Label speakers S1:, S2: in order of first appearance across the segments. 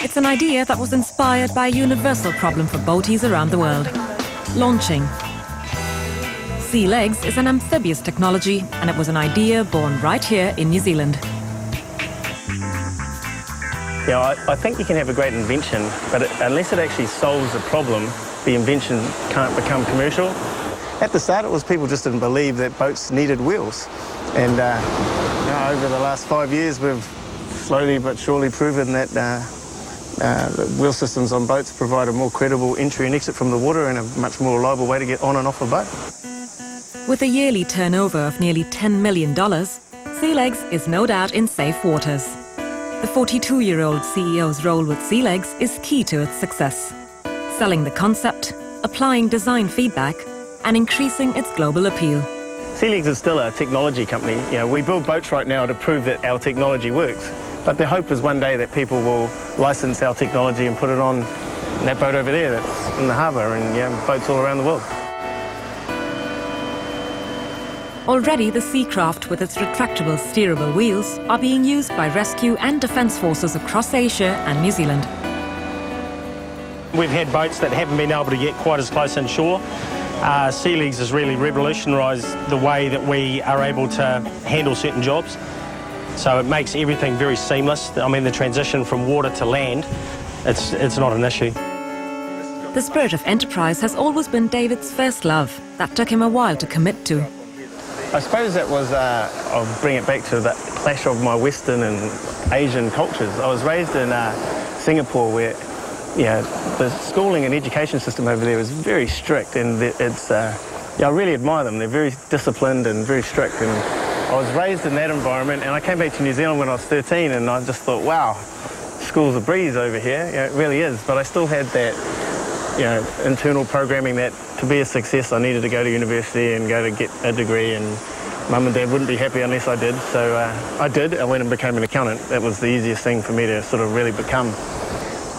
S1: It's an idea that was inspired by a universal problem for boaties around the world: launching. Sea Legs is an amphibious technology, and it was an idea born right here in New Zealand.
S2: Yeah, I think you can have a great invention, but unless it actually solves a problem, the invention can't become commercial. At the start, it was people just didn't believe that boats needed wheels. And over the last 5 years, we've slowly but surely proven that the wheel systems on boats provide a more credible entry and exit from the water and a much more reliable way to get on and off a boat.
S1: With a yearly turnover of nearly $10 million, Sea Legs is no doubt in safe waters. The 42-year-old CEO's role with Sea Legs is key to its success: selling the concept, applying design feedback, and increasing its global appeal.
S2: Sea Legs is still a technology company. We build boats right now to prove that our technology works. But the hope is one day that people will license our technology and put it on that boat over there that's in the harbour and boats all around the world.
S1: Already, the Seacraft with its retractable steerable wheels are being used by rescue and defence forces across Asia and New Zealand.
S3: We've had boats that haven't been able to get quite as close inshore. Sea Legs has really revolutionised the way that we are able to handle certain jobs. So it makes everything very seamless. I mean, the transition from water to land, it's not an issue.
S1: The spirit of enterprise has always been David's first love. That took him a while to commit to.
S2: I suppose that was, I'll bring it back to the clash of my Western and Asian cultures. I was raised in Singapore, where the schooling and education system over there is very strict, and I really admire them. They're very disciplined and very strict, and I was raised in that environment, and I came back to New Zealand when I was 13, and I just thought, wow, school's a breeze over here. It really is. But I still had that internal programming that to be a success I needed to go to university and go to get a degree, and Mum and Dad wouldn't be happy unless I did. So I did. I went and became an accountant. That was the easiest thing for me to sort of really become.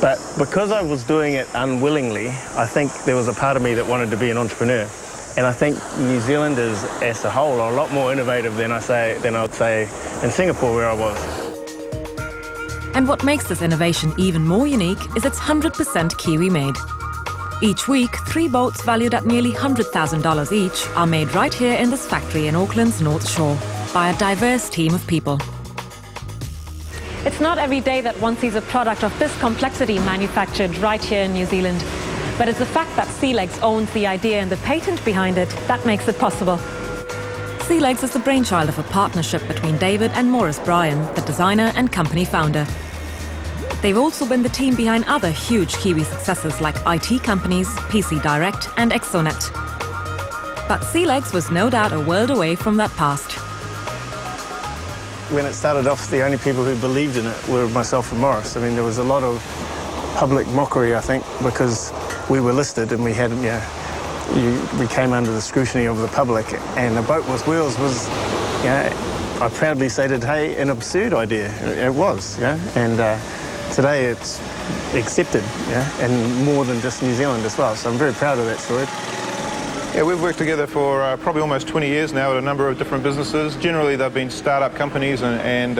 S2: But because I was doing it unwillingly, I think there was a part of me that wanted to be an entrepreneur. And I think New Zealanders as a whole are a lot more innovative than I would say in Singapore, where I was.
S1: And what makes this innovation even more unique is it's 100% Kiwi-made. Each week, 3 boats valued at nearly $100,000 each are made right here in this factory in Auckland's North Shore by a diverse team of people. It's not every day that one sees a product of this complexity manufactured right here in New Zealand. But it's the fact that Sea Legs owns the idea and the patent behind it that makes it possible. Sea Legs is the brainchild of a partnership between David and Maurice Bryan, the designer and company founder. They've also been the team behind other huge Kiwi successes like IT companies, PC Direct and Exonet. But Sea Legs was no doubt a world away from that past.
S2: When it started off, the only people who believed in it were myself and Maurice. I mean, there was a lot of public mockery, I think, because we were listed and we had, we came under the scrutiny of the public, and a boat with wheels was, I proudly stated, hey, an absurd idea. It was, and today it's accepted, and more than just New Zealand as well. So I'm very proud of that story.
S4: Yeah, we've worked together for probably almost 20 years now at a number of different businesses. Generally, they've been start-up companies and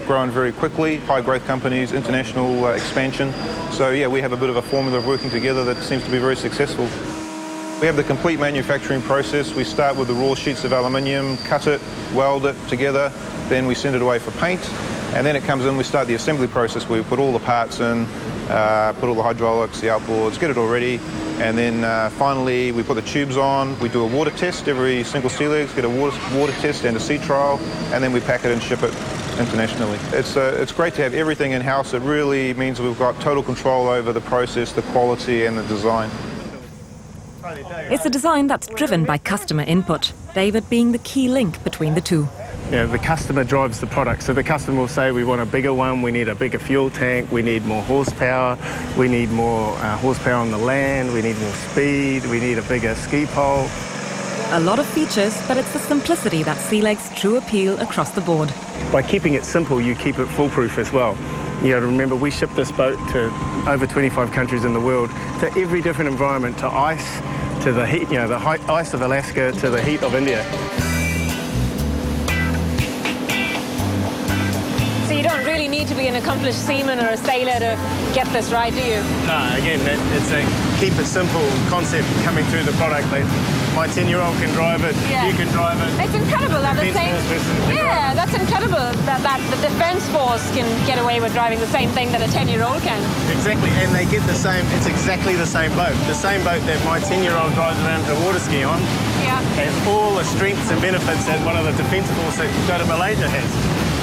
S4: grown very quickly, high-growth companies, international expansion. So, yeah, we have a bit of a formula of working together that seems to be very successful. We have the complete manufacturing process. We start with the raw sheets of aluminium, cut it, weld it together, then we send it away for paint, and then it comes in, we start the assembly process where we put all the parts in, put all the hydraulics, the outboards, get it all ready, and then finally we put the tubes on. We do a water test, every single Sea Legs, get a water test and a sea trial, and then we pack it and ship it internationally. It's great to have everything in-house. It really means we've got total control over the process, the quality and the design.
S1: It's a design that's driven by customer input, David being the key link between the two.
S2: The customer drives the product. So the customer will say, we want a bigger one, we need a bigger fuel tank, we need more horsepower, we need more horsepower on the land, we need more speed, we need a bigger ski pole.
S1: A lot of features, but it's the simplicity that Sea Legs' true appeal across the board.
S2: By keeping it simple, you keep it foolproof as well. You got to remember, we ship this boat to over 25 countries in the world, to every different environment, to ice, to the heat, the ice of Alaska, to the heat of India.
S5: you don't really need to be an accomplished seaman or a sailor to get this right, do you?
S2: No, again, it's a keep it simple concept coming through the product. My 10-year-old can drive it,
S5: Yeah.
S2: you can drive it.
S5: It's incredible that the same. Yeah, that's incredible that the Defence Force can get away with driving the same thing that a 10-year-old can.
S2: Exactly, and they get the same, it's exactly the same boat. The same boat that my 10-year-old drives around to water ski on
S5: Yeah.
S2: has all the strengths and benefits that one of the Defence Force that go to Malaysia has.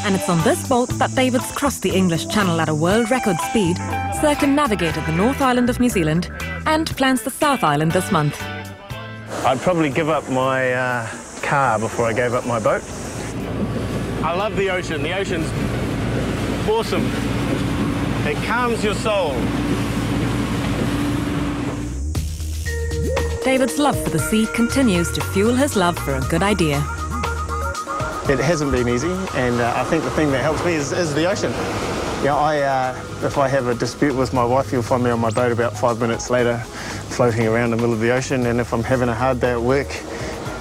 S1: And it's on this boat that David's crossed the English Channel at a world record speed, circumnavigated the North Island of New Zealand, and plans the South Island this month.
S2: I'd probably give up my car before I gave up my boat. I love the ocean. The ocean's awesome. It calms your soul.
S1: David's love for the sea continues to fuel his love for a good idea.
S2: It hasn't been easy, and I think the thing that helps me is the ocean. If I have a dispute with my wife, you'll find me on my boat about 5 minutes later, floating around the middle of the ocean. And if I'm having a hard day at work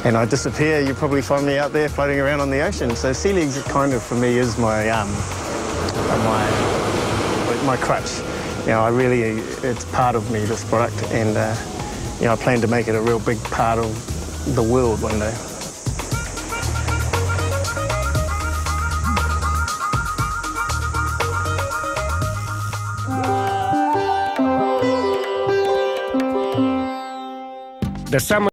S2: and I disappear, you'll probably find me out there floating around on the ocean. So sea legs kind of, for me, is my crutch. It's part of me, this product, and I plan to make it a real big part of the world one day.
S6: The summer